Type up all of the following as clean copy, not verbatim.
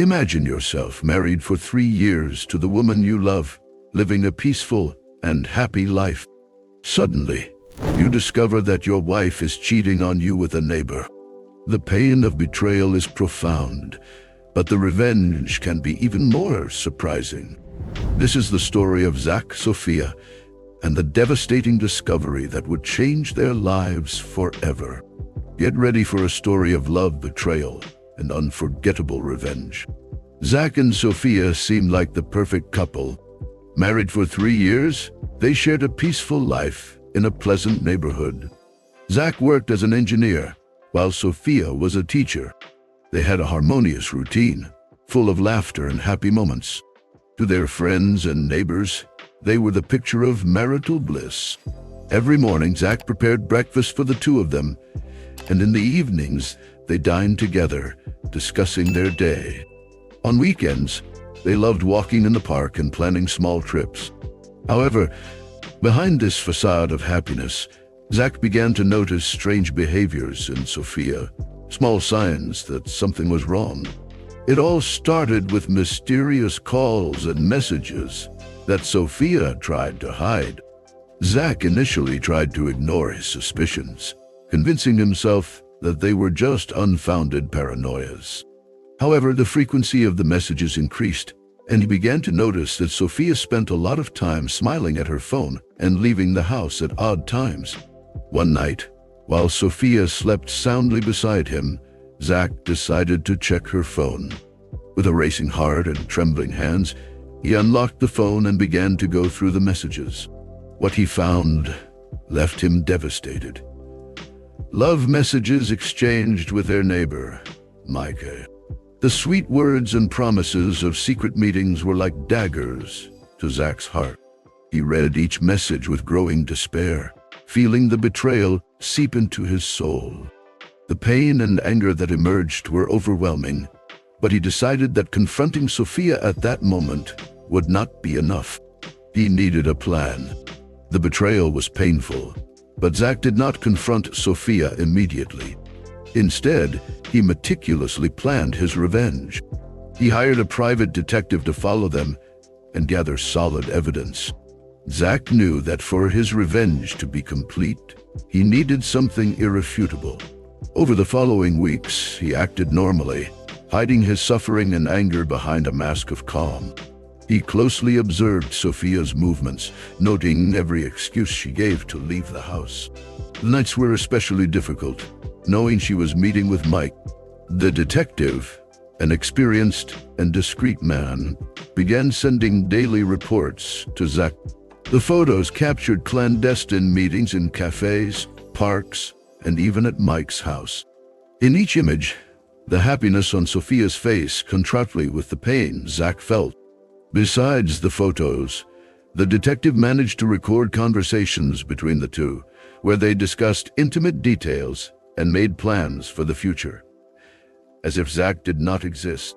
Imagine yourself married for 3 years to the woman you love, living a peaceful and happy life. Suddenly, you discover that your wife is cheating on you with a neighbor. The pain of betrayal is profound, but the revenge can be even more surprising. This is the story of Zach, Sophia, and the devastating discovery that would change their lives forever. Get ready for a story of love, betrayal, and unforgettable revenge. Zach and Sophia seem like the perfect couple. Married for 3 years, they shared a peaceful life in a pleasant neighborhood. Zach worked as an engineer, while Sophia was a teacher. They had a harmonious routine, full of laughter and happy moments. To their friends and neighbors, they were the picture of marital bliss. Every morning, Zach prepared breakfast for the two of them, and in the evenings, they dined together, discussing their day. On weekends, they loved walking in the park and planning small trips. However, behind this facade of happiness, Zach began to notice strange behaviors in Sophia, small signs that something was wrong. It all started with mysterious calls and messages that Sophia tried to hide. Zach initially tried to ignore his suspicions, convincing himself that they were just unfounded paranoias. However, the frequency of the messages increased, and he began to notice that Sophia spent a lot of time smiling at her phone and leaving the house at odd times. One night, while Sophia slept soundly beside him, Zach decided to check her phone. With a racing heart and trembling hands, he unlocked the phone and began to go through the messages. What he found left him devastated. Love messages exchanged with their neighbor, Micah. The sweet words and promises of secret meetings were like daggers to Zach's heart. He read each message with growing despair, feeling the betrayal seep into his soul. The pain and anger that emerged were overwhelming, but he decided that confronting Sophia at that moment would not be enough. He needed a plan. The betrayal was painful, but Zach did not confront Sophia immediately. Instead, he meticulously planned his revenge. He hired a private detective to follow them and gather solid evidence. Zach knew that for his revenge to be complete, he needed something irrefutable. Over the following weeks, he acted normally, hiding his suffering and anger behind a mask of calm. He closely observed Sophia's movements, noting every excuse she gave to leave the house. The nights were especially difficult, knowing she was meeting with Mike. The detective, an experienced and discreet man, began sending daily reports to Zach. The photos captured clandestine meetings in cafes, parks, and even at Mike's house. In each image, the happiness on Sophia's face contrasted with the pain Zach felt. Besides the photos, the detective managed to record conversations between the two, where they discussed intimate details and made plans for the future, as if Zach did not exist.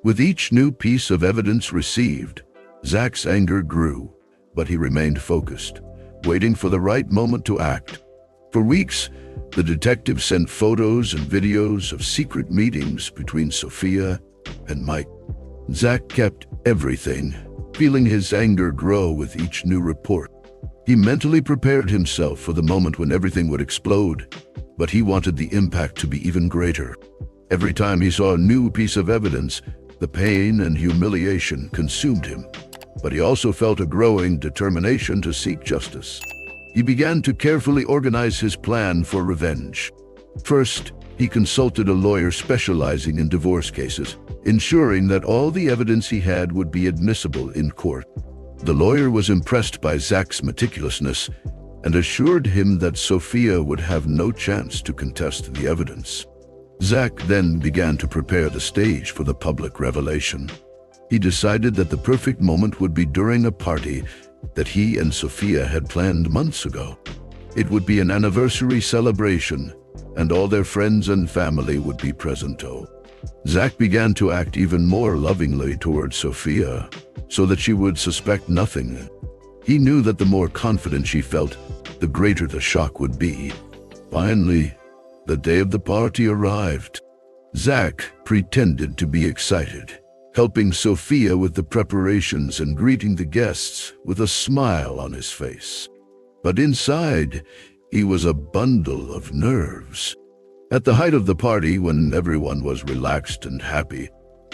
With each new piece of evidence received, Zach's anger grew, but he remained focused, waiting for the right moment to act. For weeks, the detective sent photos and videos of secret meetings between Sophia and Mike. Zach kept everything, feeling his anger grow with each new report. He mentally prepared himself for the moment when everything would explode, but he wanted the impact to be even greater. Every time he saw a new piece of evidence, the pain and humiliation consumed him, but he also felt a growing determination to seek justice. He began to carefully organize his plan for revenge. First, he consulted a lawyer specializing in divorce cases, ensuring that all the evidence he had would be admissible in court. The lawyer was impressed by Zach's meticulousness and assured him that Sophia would have no chance to contest the evidence. Zach then began to prepare the stage for the public revelation. He decided that the perfect moment would be during a party that he and Sophia had planned months ago. It would be an anniversary celebration, and all their friends and family would be present. Zach began to act even more lovingly towards Sophia, so that she would suspect nothing. He knew that the more confident she felt, the greater the shock would be. Finally, the day of the party arrived. Zach pretended to be excited. helping Sophia with the preparations and greeting the guests with a smile on his face. But inside, he was a bundle of nerves. At the height of the party, when everyone was relaxed and happy,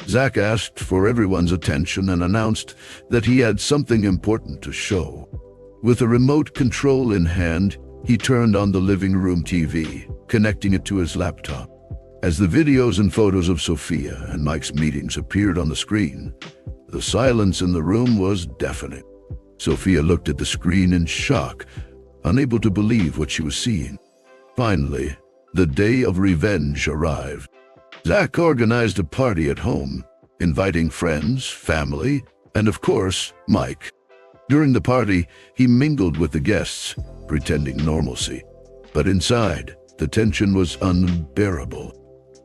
Zach asked for everyone's attention and announced that he had something important to show. With a remote control in hand, he turned on the living room TV, connecting it to his laptop. As the videos and photos of Sophia and Mike's meetings appeared on the screen, the silence in the room was deafening. Sophia looked at the screen in shock, unable to believe what she was seeing. Finally, the day of revenge arrived. Zach organized a party at home, inviting friends, family, and of course, Mike. During the party, he mingled with the guests, pretending normalcy. But inside, the tension was unbearable.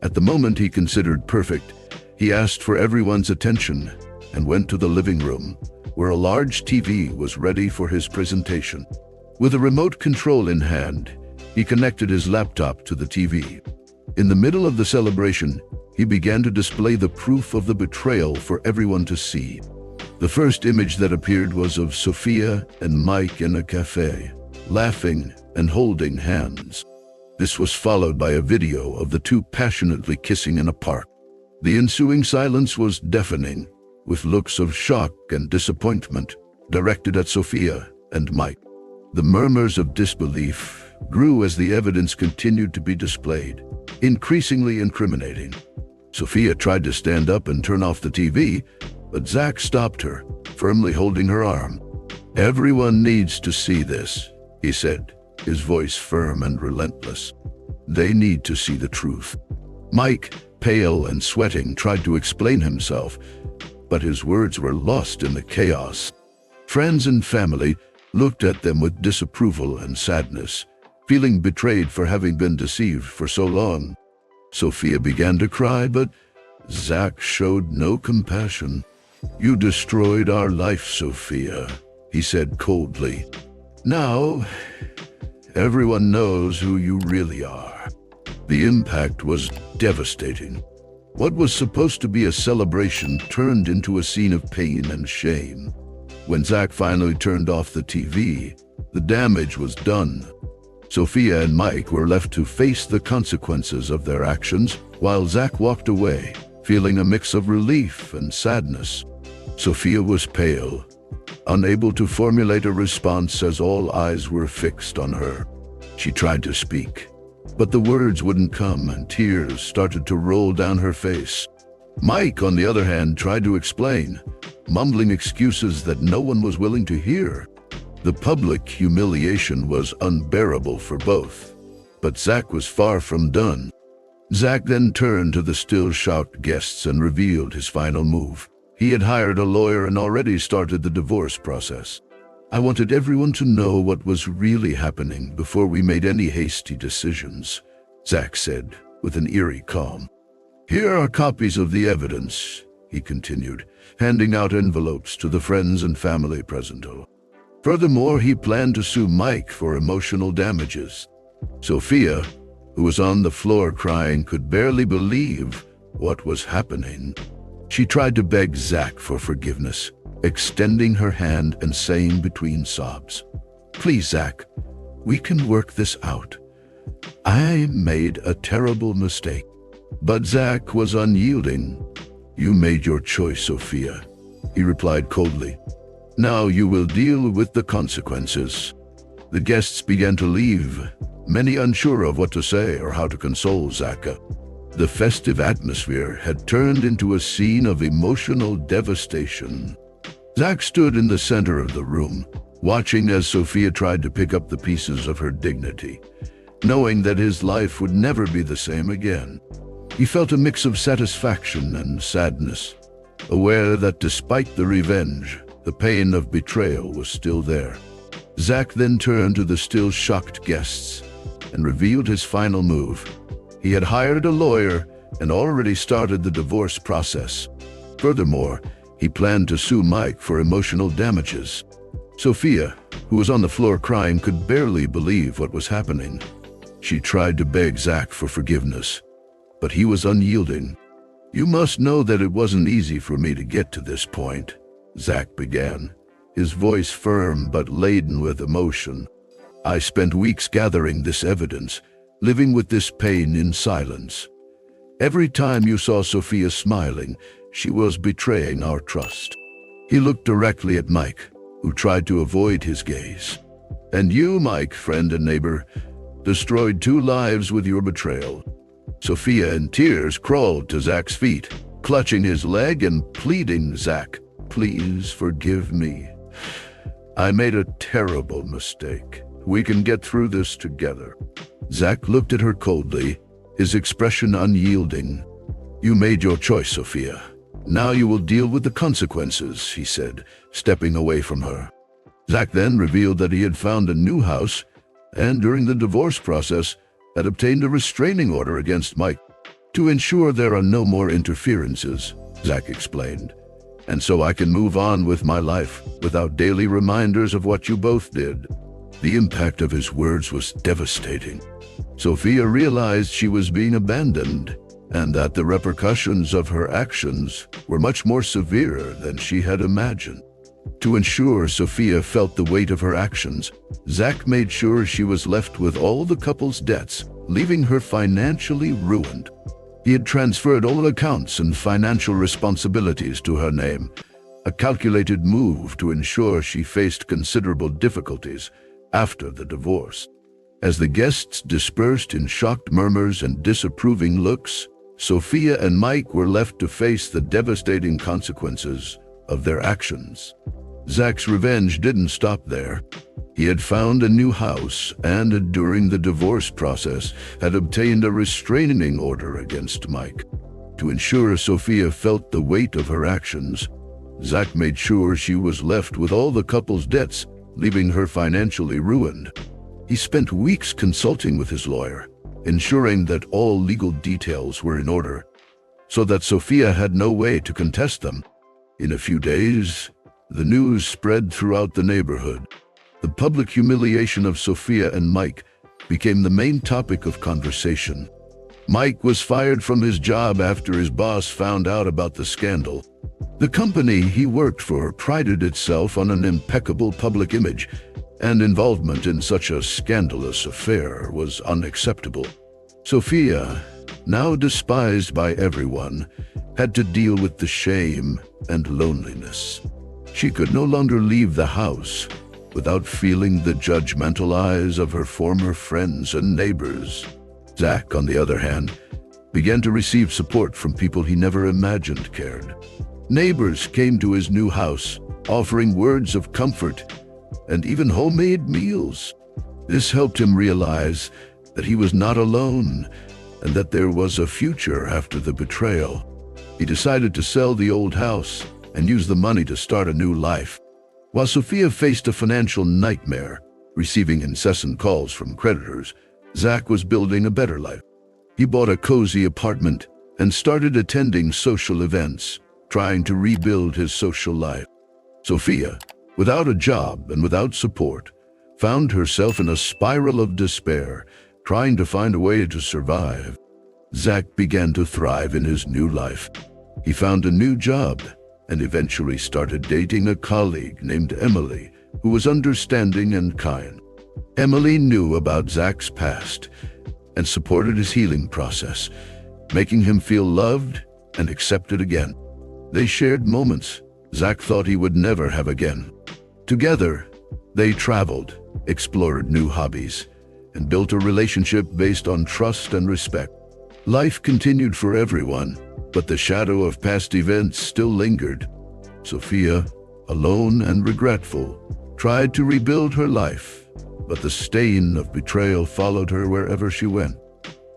At the moment he considered perfect, he asked for everyone's attention and went to the living room, where a large TV was ready for his presentation. With a remote control in hand, he connected his laptop to the TV. In the middle of the celebration, he began to display the proof of the betrayal for everyone to see. The first image that appeared was of Sophia and Mike in a cafe, laughing and holding hands. This was followed by a video of the two passionately kissing in a park. The ensuing silence was deafening, with looks of shock and disappointment directed at Sophia and Mike. The murmurs of disbelief grew as the evidence continued to be displayed, increasingly incriminating. Sophia tried to stand up and turn off the TV, but Zach stopped her, firmly holding her arm. "Everyone needs to see this," he said, his voice firm and relentless. "They need to see the truth." Mike, pale and sweating, tried to explain himself, but his words were lost in the chaos. Friends and family looked at them with disapproval and sadness, feeling betrayed for having been deceived for so long. Sophia began to cry, but Zach showed no compassion. "You destroyed our life, Sophia," he said coldly. "Now, everyone knows who you really are." The impact was devastating. What was supposed to be a celebration turned into a scene of pain and shame. When Zach finally turned off the TV, the damage was done. Sophia and Mike were left to face the consequences of their actions, while Zach walked away, feeling a mix of relief and sadness. Sophia was pale, unable to formulate a response as all eyes were fixed on her. She tried to speak, but the words wouldn't come and tears started to roll down her face. Mike, on the other hand, tried to explain, mumbling excuses that no one was willing to hear. The public humiliation was unbearable for both, but Zach was far from done. Zach then turned to the still shocked guests and revealed his final move. He had hired a lawyer and already started the divorce process. "I wanted everyone to know what was really happening before we made any hasty decisions," Zach said with an eerie calm. "Here are copies of the evidence," he continued, handing out envelopes to the friends and family present. Furthermore, he planned to sue Mike for emotional damages. Sophia, who was on the floor crying, could barely believe what was happening. She tried to beg Zach for forgiveness, extending her hand and saying between sobs, "Please, Zach, we can work this out. I made a terrible mistake." But Zach was unyielding. "You made your choice, Sophia," he replied coldly. "Now you will deal with the consequences." The guests began to leave, many unsure of what to say or how to console Zach. The festive atmosphere had turned into a scene of emotional devastation. Zach stood in the center of the room, watching as Sophia tried to pick up the pieces of her dignity, knowing that his life would never be the same again. He felt a mix of satisfaction and sadness, aware that despite the revenge, the pain of betrayal was still there. Zach then turned to the still shocked guests and revealed his final move. He had hired a lawyer and already started the divorce process. Furthermore, he planned to sue Mike for emotional damages. Sophia, who was on the floor crying, could barely believe what was happening. She tried to beg Zach for forgiveness, but he was unyielding. You must know that it wasn't easy for me to get to this point, Zach began, his voice firm but laden with emotion. I spent weeks gathering this evidence, living with this pain in silence. Every time you saw Sophia smiling, she was betraying our trust. He looked directly at Mike, who tried to avoid his gaze. And you, Mike, friend and neighbor, destroyed 2 lives with your betrayal. Sophia, in tears, crawled to Zach's feet, clutching his leg and pleading, "Zach, please forgive me. I made a terrible mistake. We can get through this together." Zach looked at her coldly, his expression unyielding. "You made your choice, Sophia. Now you will deal with the consequences," he said, stepping away from her. Zach then revealed that he had found a new house and, during the divorce process, had obtained a restraining order against Mike. "To ensure there are no more interferences," Zach explained, "and so I can move on with my life without daily reminders of what you both did." The impact of his words was devastating. Sophia realized she was being abandoned and that the repercussions of her actions were much more severe than she had imagined. To ensure Sophia felt the weight of her actions, Zach made sure she was left with all the couple's debts, leaving her financially ruined. He had transferred all accounts and financial responsibilities to her name, a calculated move to ensure she faced considerable difficulties after the divorce. As the guests dispersed in shocked murmurs and disapproving looks, Sophia and Mike were left to face the devastating consequences of their actions. Zach's revenge didn't stop there. He had found a new house and, during the divorce process, had obtained a restraining order against Mike. To ensure Sophia felt the weight of her actions, Zach made sure she was left with all the couple's debts, leaving her financially ruined. He spent weeks consulting with his lawyer, ensuring that all legal details were in order, so that Sophia had no way to contest them. In a few days, the news spread throughout the neighborhood. The public humiliation of Sophia and Mike became the main topic of conversation. Mike was fired from his job after his boss found out about the scandal. The company he worked for prided itself on an impeccable public image, and involvement in such a scandalous affair was unacceptable. Sophia, now despised by everyone, had to deal with the shame and loneliness. She could no longer leave the house without feeling the judgmental eyes of her former friends and neighbors. Zach, on the other hand, began to receive support from people he never imagined cared. Neighbors came to his new house, offering words of comfort and even homemade meals. This helped him realize that he was not alone and that there was a future after the betrayal. He decided to sell the old house and use the money to start a new life. While Sophia faced a financial nightmare, receiving incessant calls from creditors, Zach was building a better life. He bought a cozy apartment and started attending social events, trying to rebuild his social life. Sophia, without a job and without support, found herself in a spiral of despair, trying to find a way to survive. Zach began to thrive in his new life. He found a new job and eventually started dating a colleague named Emily, who was understanding and kind. Emily knew about Zach's past and supported his healing process, making him feel loved and accepted again. They shared moments Zach thought he would never have again. Together, they traveled, explored new hobbies, and built a relationship based on trust and respect. Life continued for everyone, but the shadow of past events still lingered. Sophia, alone and regretful, tried to rebuild her life, but the stain of betrayal followed her wherever she went.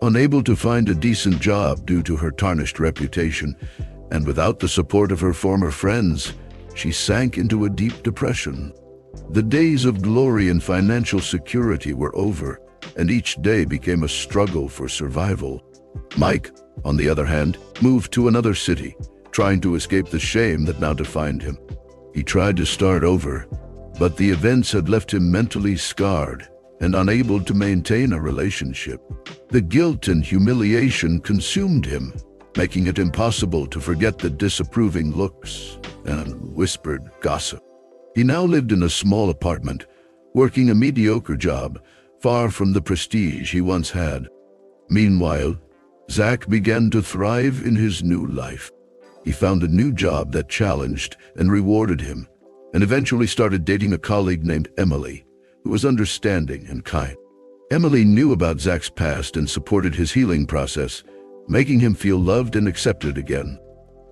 Unable to find a decent job due to her tarnished reputation, and without the support of her former friends, she sank into a deep depression. The days of glory and financial security were over, and each day became a struggle for survival. Mike, on the other hand, moved to another city, trying to escape the shame that now defined him. He tried to start over, but the events had left him mentally scarred and unable to maintain a relationship. The guilt and humiliation consumed him, making it impossible to forget the disapproving looks and whispered gossip. He now lived in a small apartment, working a mediocre job, far from the prestige he once had. Meanwhile, Zach began to thrive in his new life. He found a new job that challenged and rewarded him, and eventually started dating a colleague named Emily, who was understanding and kind. Emily knew about Zach's past and supported his healing process, making him feel loved and accepted again.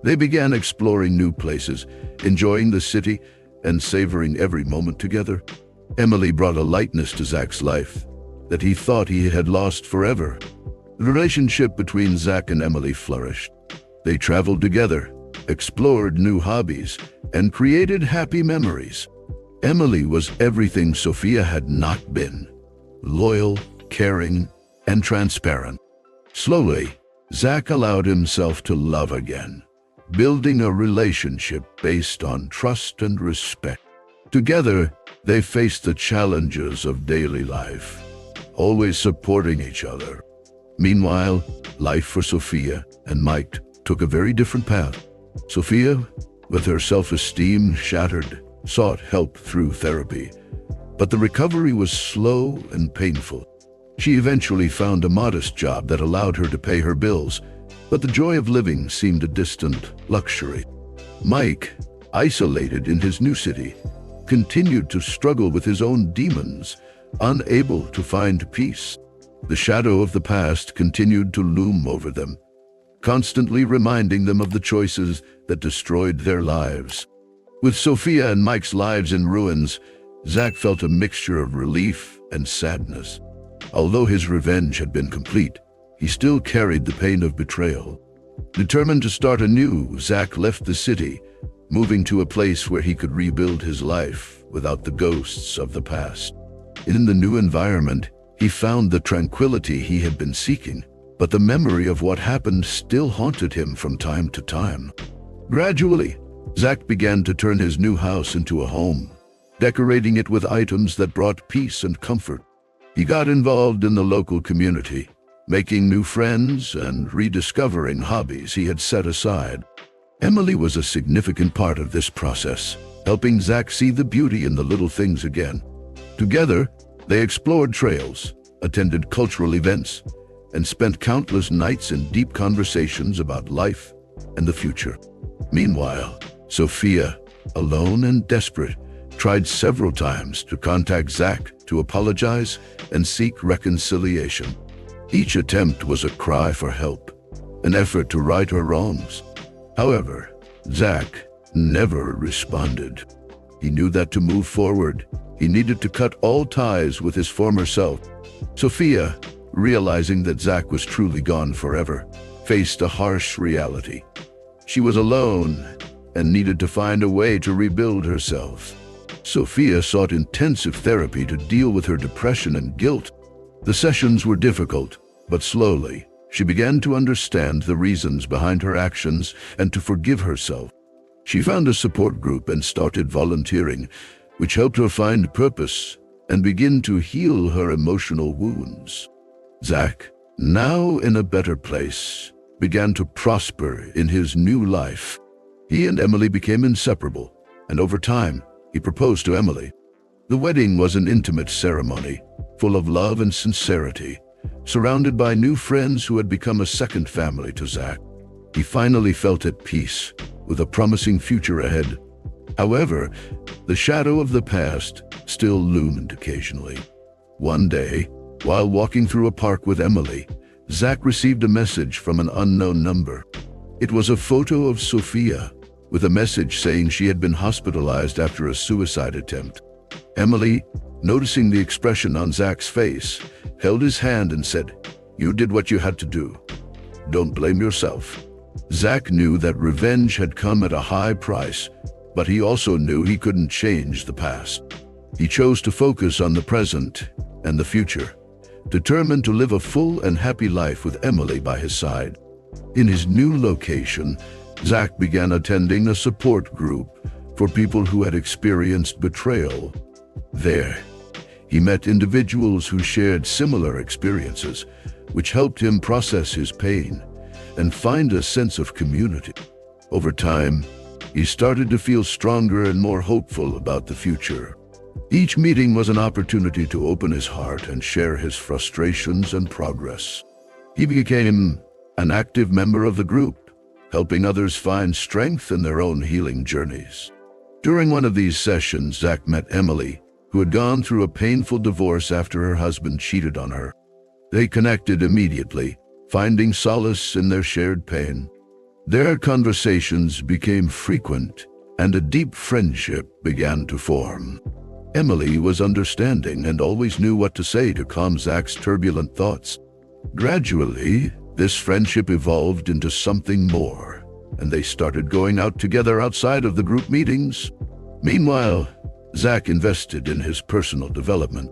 They began exploring new places, enjoying the city, and savoring every moment together. Emily brought a lightness to Zach's life that he thought he had lost forever. The relationship between Zach and Emily flourished. They traveled together, explored new hobbies, and created happy memories. Emily was everything Sophia had not been: loyal, caring, and transparent. Slowly, Zach allowed himself to love again, building a relationship based on trust and respect. Together, they faced the challenges of daily life, always supporting each other. Meanwhile, life for Sophia and Mike took a very different path. Sophia, with her self-esteem shattered, sought help through therapy, but the recovery was slow and painful. She eventually found a modest job that allowed her to pay her bills, but the joy of living seemed a distant luxury. Mike, isolated in his new city, continued to struggle with his own demons, unable to find peace. The shadow of the past continued to loom over them, constantly reminding them of the choices that destroyed their lives. With Sophia and Mike's lives in ruins, Zach felt a mixture of relief and sadness. Although his revenge had been complete, he still carried the pain of betrayal. Determined to start anew, Zach left the city, moving to a place where he could rebuild his life without the ghosts of the past. In the new environment, he found the tranquility he had been seeking, but the memory of what happened still haunted him from time to time. Gradually, Zach began to turn his new house into a home, decorating it with items that brought peace and comfort. He got involved in the local community, making new friends and rediscovering hobbies he had set aside. Emily was a significant part of this process, helping Zach see the beauty in the little things again. Together, they explored trails, attended cultural events, and spent countless nights in deep conversations about life and the future. Meanwhile, Sophia, alone and desperate, tried several times to contact Zach to apologize and seek reconciliation. Each attempt was a cry for help, an effort to right her wrongs. However, Zach never responded. He knew that to move forward, he needed to cut all ties with his former self. Sophia, realizing that Zach was truly gone forever, faced a harsh reality. She was alone and needed to find a way to rebuild herself. Sophia sought intensive therapy to deal with her depression and guilt. The sessions were difficult, but slowly, she began to understand the reasons behind her actions and to forgive herself. She found a support group and started volunteering, which helped her find purpose and begin to heal her emotional wounds. Zach, now in a better place, began to prosper in his new life. He and Emily became inseparable, and over time, he proposed to Emily. The wedding was an intimate ceremony, full of love and sincerity, surrounded by new friends who had become a second family to Zach. He finally felt at peace, with a promising future ahead. However, the shadow of the past still loomed occasionally. One day, while walking through a park with Emily, Zach received a message from an unknown number. It was a photo of Sophia, with a message saying she had been hospitalized after a suicide attempt. Emily, noticing the expression on Zach's face, held his hand and said, "You did what you had to do. Don't blame yourself." Zach knew that revenge had come at a high price, but he also knew he couldn't change the past. He chose to focus on the present and the future, determined to live a full and happy life with Emily by his side. In his new location, Zach began attending a support group for people who had experienced betrayal. There, he met individuals who shared similar experiences, which helped him process his pain. and find a sense of community. Over time, he started to feel stronger and more hopeful about the future. Each meeting was an opportunity to open his heart and share his frustrations and progress. He became an active member of the group, helping others find strength in their own healing journeys. During one of these sessions, Zach met Emily, who had gone through a painful divorce after her husband cheated on her. They connected immediately, finding solace in their shared pain. Their conversations became frequent, and a deep friendship began to form. Emily was understanding and always knew what to say to calm Zach's turbulent thoughts. Gradually, this friendship evolved into something more, and they started going out together outside of the group meetings. Meanwhile, Zach invested in his personal development.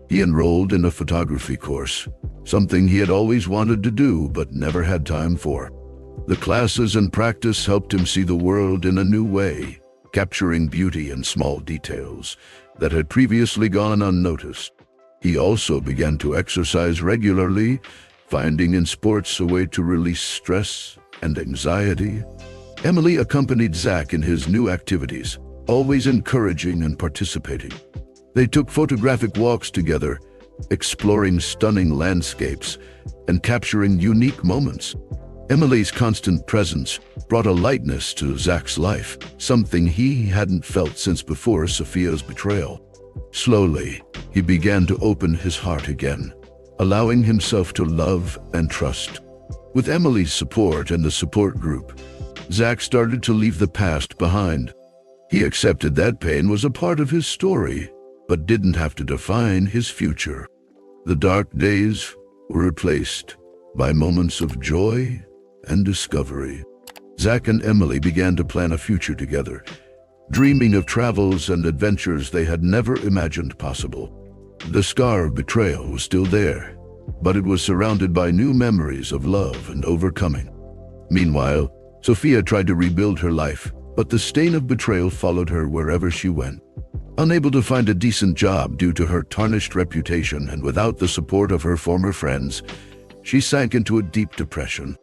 He enrolled in a photography course, something he had always wanted to do but never had time for. The classes and practice helped him see the world in a new way, capturing beauty in small details that had previously gone unnoticed. He also began to exercise regularly, finding in sports a way to release stress and anxiety. Emily accompanied Zach in his new activities, always encouraging and participating. They took photographic walks together, exploring stunning landscapes and capturing unique moments. Emily's constant presence brought a lightness to Zach's life, something he hadn't felt since before Sophia's betrayal. Slowly, he began to open his heart again, allowing himself to love and trust. With Emily's support and the support group, Zach started to leave the past behind. He accepted that pain was a part of his story, but didn't have to define his future. The dark days were replaced by moments of joy and discovery. Zach and Emily began to plan a future together, dreaming of travels and adventures they had never imagined possible. The scar of betrayal was still there, but it was surrounded by new memories of love and overcoming. Meanwhile, Sophia tried to rebuild her life, but the stain of betrayal followed her wherever she went. Unable to find a decent job due to her tarnished reputation and without the support of her former friends, she sank into a deep depression.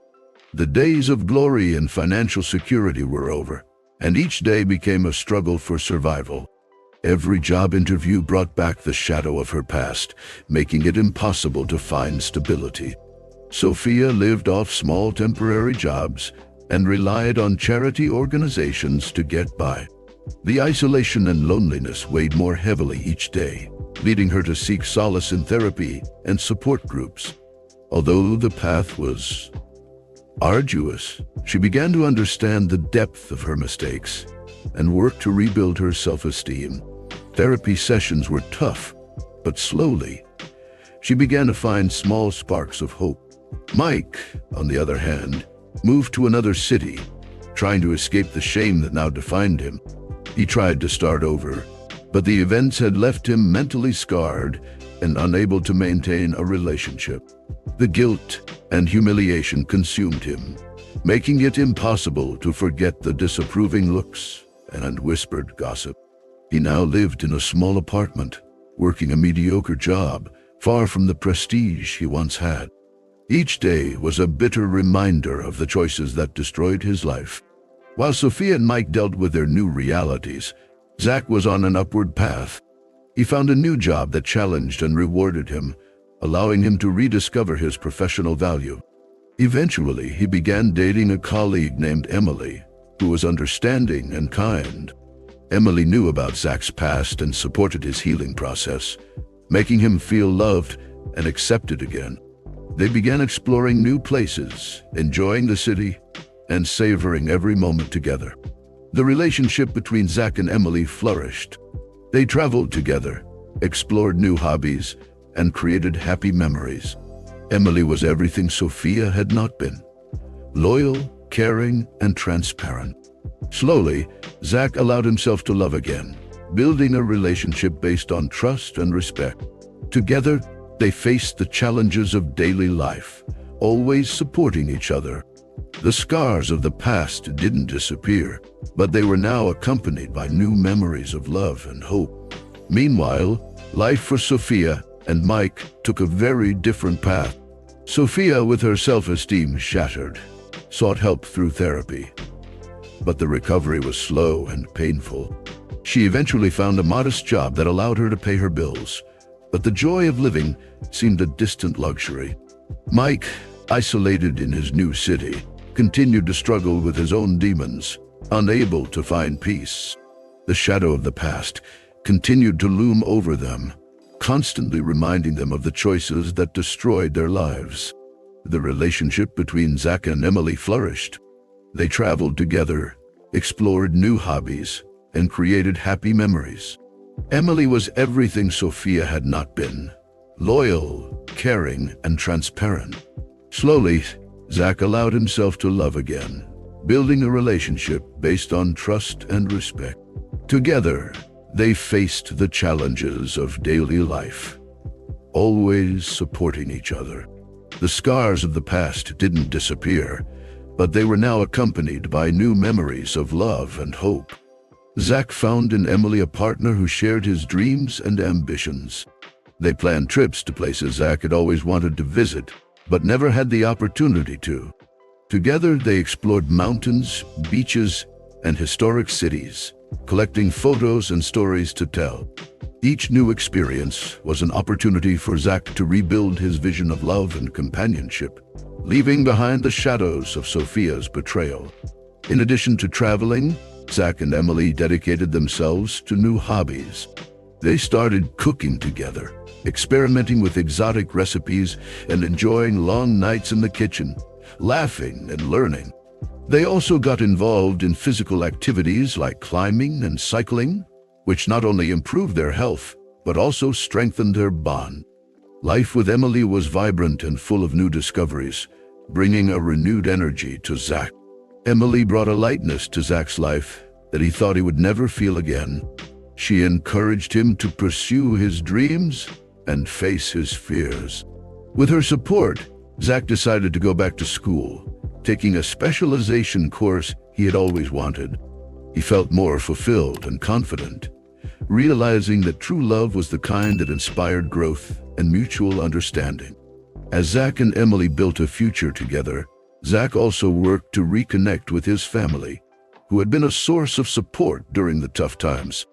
The days of glory and financial security were over, and each day became a struggle for survival. Every job interview brought back the shadow of her past, making it impossible to find stability. Sophia lived off small temporary jobs and relied on charity organizations to get by. The isolation and loneliness weighed more heavily each day, leading her to seek solace in therapy and support groups. Although the path was arduous, she began to understand the depth of her mistakes and work to rebuild her self-esteem. Therapy sessions were tough, but slowly, she began to find small sparks of hope. Mike, on the other hand, moved to another city, trying to escape the shame that now defined him. He tried to start over, but the events had left him mentally scarred and unable to maintain a relationship. The guilt and humiliation consumed him, making it impossible to forget the disapproving looks and whispered gossip. He now lived in a small apartment, working a mediocre job, far from the prestige he once had. Each day was a bitter reminder of the choices that destroyed his life. While Sophia and Mike dealt with their new realities, Zach was on an upward path. He found a new job that challenged and rewarded him, allowing him to rediscover his professional value. Eventually, he began dating a colleague named Emily, who was understanding and kind. Emily knew about Zach's past and supported his healing process, making him feel loved and accepted again. They began exploring new places, enjoying the city, and savoring every moment together. The relationship between Zach and Emily flourished. They traveled together, explored new hobbies, and created happy memories. Emily was everything Sophia had not been: loyal, caring, and transparent. Slowly, Zach allowed himself to love again, building a relationship based on trust and respect. Together, they faced the challenges of daily life, always supporting each other. The scars of the past didn't disappear, but they were now accompanied by new memories of love and hope. Meanwhile, life for Sophia and Mike took a very different path. Sophia, with her self-esteem shattered, sought help through therapy. But the recovery was slow and painful. She eventually found a modest job that allowed her to pay her bills, but the joy of living seemed a distant luxury. Mike, isolated in his new city, continued to struggle with his own demons, unable to find peace. The shadow of the past continued to loom over them, constantly reminding them of the choices that destroyed their lives. The relationship between Zach and Emily flourished. They traveled together, explored new hobbies, and created happy memories. Emily was everything Sophia had not been: loyal, caring, and transparent. Slowly, Zach allowed himself to love again, building a relationship based on trust and respect. Together, they faced the challenges of daily life, always supporting each other. The scars of the past didn't disappear, but they were now accompanied by new memories of love and hope. Zach found in Emily a partner who shared his dreams and ambitions. They planned trips to places Zach had always wanted to visit, but never had the opportunity to. Together, they explored mountains, beaches, and historic cities, collecting photos and stories to tell. Each new experience was an opportunity for Zach to rebuild his vision of love and companionship, leaving behind the shadows of Sophia's betrayal. In addition to traveling, Zach and Emily dedicated themselves to new hobbies. They started cooking together, experimenting with exotic recipes and enjoying long nights in the kitchen, laughing and learning. They also got involved in physical activities like climbing and cycling, which not only improved their health, but also strengthened their bond. Life with Emily was vibrant and full of new discoveries, bringing a renewed energy to Zach. Emily brought a lightness to Zach's life that he thought he would never feel again. She encouraged him to pursue his dreams and face his fears. With her support, Zach decided to go back to school, taking a specialization course he had always wanted. He felt more fulfilled and confident, realizing that true love was the kind that inspired growth and mutual understanding. As Zach and Emily built a future together, Zach also worked to reconnect with his family, who had been a source of support during the tough times.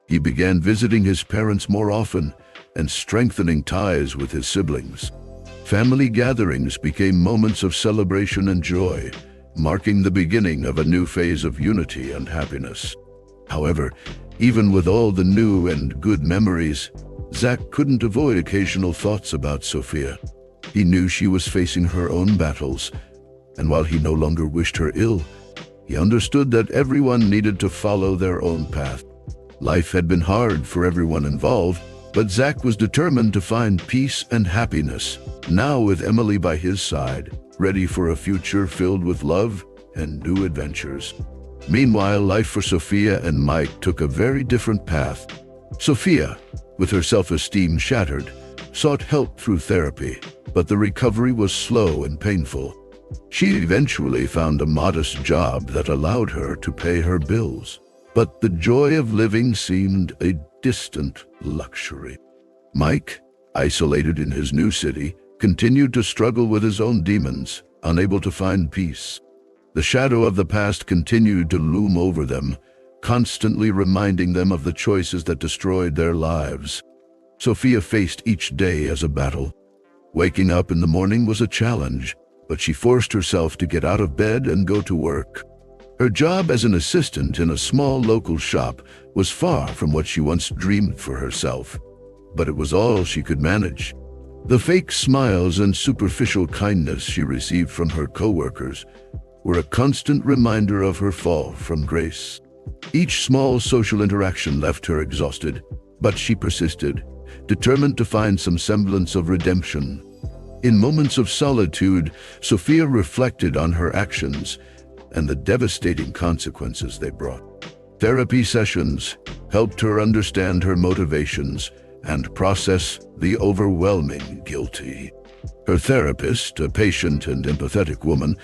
He began visiting his parents more often and strengthening ties with his siblings. Family gatherings became moments of celebration and joy, marking the beginning of a new phase of unity and happiness. However, even with all the new and good memories, Zach couldn't avoid occasional thoughts about Sophia. He knew she was facing her own battles, and while he no longer wished her ill, he understood that everyone needed to follow their own path. Life had been hard for everyone involved, but Zach was determined to find peace and happiness, now with Emily by his side, ready for a future filled with love and new adventures. Meanwhile, life for Sophia and Mike took a very different path. Sophia, with her self-esteem shattered, sought help through therapy, but the recovery was slow and painful. She eventually found a modest job that allowed her to pay her bills, but the joy of living seemed a distant luxury. Mike, isolated in his new city, continued to struggle with his own demons, unable to find peace. The shadow of the past continued to loom over them, constantly reminding them of the choices that destroyed their lives. Sophia faced each day as a battle. Waking up in the morning was a challenge, but she forced herself to get out of bed and go to work. Her job as an assistant in a small local shop was far from what she once dreamed for herself, but it was all she could manage. The fake smiles and superficial kindness she received from her coworkers were a constant reminder of her fall from grace. Each small social interaction left her exhausted, but she persisted, determined to find some semblance of redemption. In moments of solitude, Sophia reflected on her actions and the devastating consequences they brought. Therapy sessions helped her understand her motivations and process the overwhelming guilt. Her therapist, a patient and empathetic woman,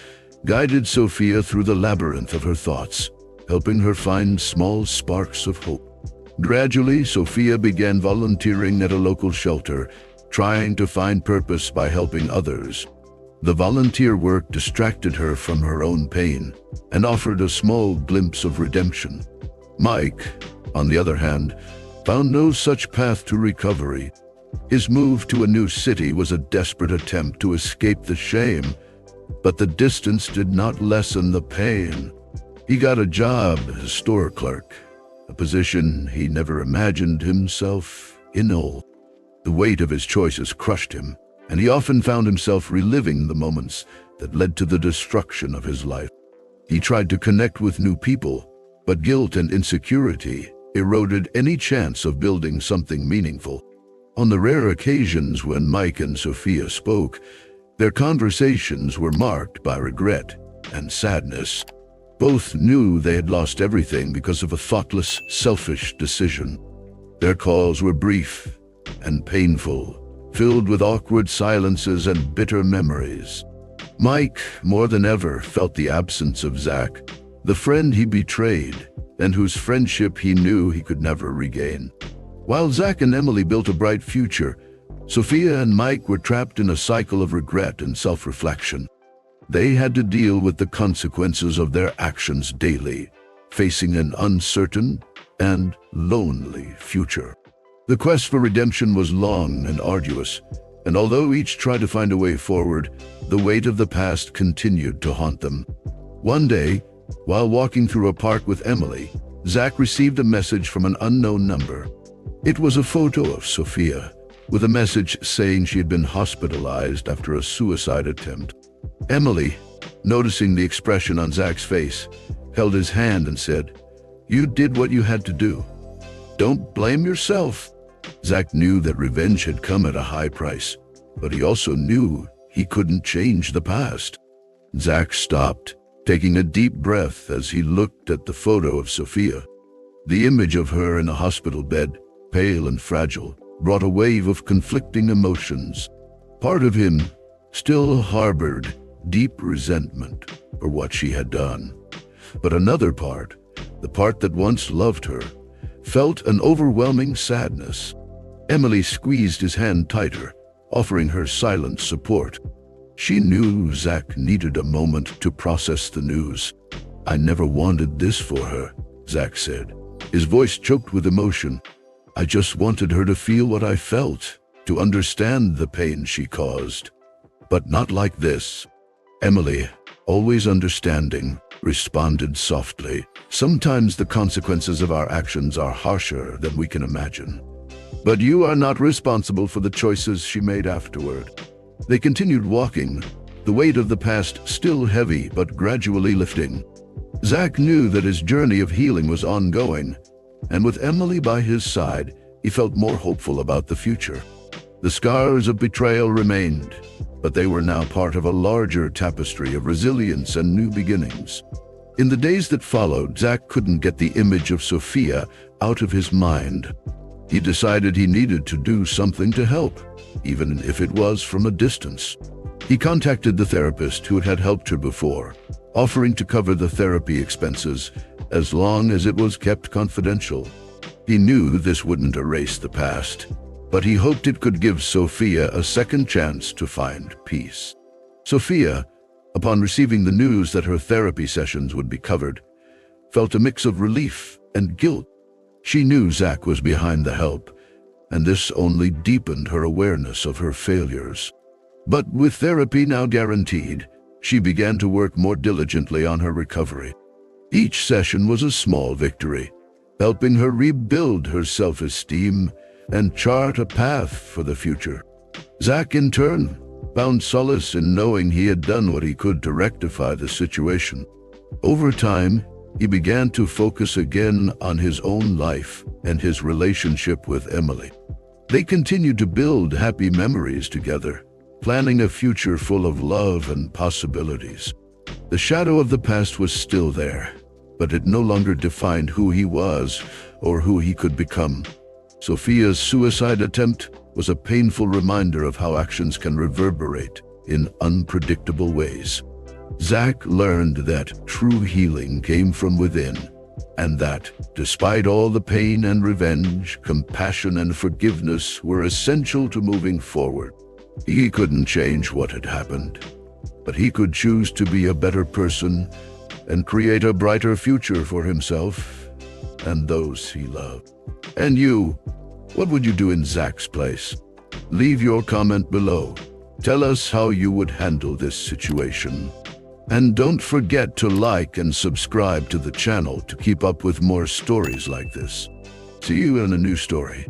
guided Sophia through the labyrinth of her thoughts, helping her find small sparks of hope. Gradually, Sophia began volunteering at a local shelter, trying to find purpose by helping others. The volunteer work distracted her from her own pain and offered a small glimpse of redemption. Mike, on the other hand, found no such path to recovery. His move to a new city was a desperate attempt to escape the shame, but the distance did not lessen the pain. He got a job as a store clerk, a position he never imagined himself in. The weight of his choices crushed him, and he often found himself reliving the moments that led to the destruction of his life. He tried to connect with new people, but guilt and insecurity eroded any chance of building something meaningful. On the rare occasions when Mike and Sophia spoke, their conversations were marked by regret and sadness. Both knew they had lost everything because of a thoughtless, selfish decision. Their calls were brief and painful, filled with awkward silences and bitter memories. Mike, more than ever, felt the absence of Zach, the friend he betrayed and whose friendship he knew he could never regain. While Zach and Emily built a bright future, Sophia and Mike were trapped in a cycle of regret and self-reflection. They had to deal with the consequences of their actions daily, facing an uncertain and lonely future. The quest for redemption was long and arduous, and although each tried to find a way forward, the weight of the past continued to haunt them. One day, while walking through a park with Emily, Zach received a message from an unknown number. It was a photo of Sophia, with a message saying she had been hospitalized after a suicide attempt. Emily, noticing the expression on Zach's face, held his hand and said, "You did what you had to do. Don't blame yourself." Zach knew that revenge had come at a high price, but he also knew he couldn't change the past. Zach stopped, taking a deep breath as he looked at the photo of Sophia. The image of her in a hospital bed, pale and fragile, brought a wave of conflicting emotions. Part of him still harbored deep resentment for what she had done, but another part, the part that once loved her, felt an overwhelming sadness. Emily squeezed his hand tighter, offering her silent support. She knew Zach needed a moment to process the news. "I never wanted this for her," Zach said, his voice choked with emotion. "I just wanted her to feel what I felt, to understand the pain she caused. But not like this." Emily, always understanding, responded softly. "Sometimes the consequences of our actions are harsher than we can imagine. But you are not responsible for the choices she made afterward." They continued walking, the weight of the past still heavy but gradually lifting. Zach knew that his journey of healing was ongoing, and with Emily by his side, he felt more hopeful about the future. The scars of betrayal remained, but they were now part of a larger tapestry of resilience and new beginnings. In the days that followed, Zach couldn't get the image of Sophia out of his mind. He decided he needed to do something to help, even if it was from a distance. He contacted the therapist who had helped her before, offering to cover the therapy expenses as long as it was kept confidential. He knew this wouldn't erase the past, but he hoped it could give Sophia a second chance to find peace. Sophia, upon receiving the news that her therapy sessions would be covered, felt a mix of relief and guilt. She knew Zach was behind the help, and this only deepened her awareness of her failures. But with therapy now guaranteed, she began to work more diligently on her recovery. Each session was a small victory, helping her rebuild her self-esteem and chart a path for the future. Zach, in turn, found solace in knowing he had done what he could to rectify the situation. Over time, he began to focus again on his own life and his relationship with Emily. They continued to build happy memories together, planning a future full of love and possibilities. The shadow of the past was still there, but it no longer defined who he was or who he could become. Sophia's suicide attempt was a painful reminder of how actions can reverberate in unpredictable ways. Zach learned that true healing came from within, and that, despite all the pain and revenge, compassion and forgiveness were essential to moving forward. He couldn't change what had happened, but he could choose to be a better person and create a brighter future for himself and those he loved. And you, what would you do in Zach's place? Leave your comment below. Tell us how you would handle this situation. And don't forget to like and subscribe to the channel to keep up with more stories like this. See you in a new story.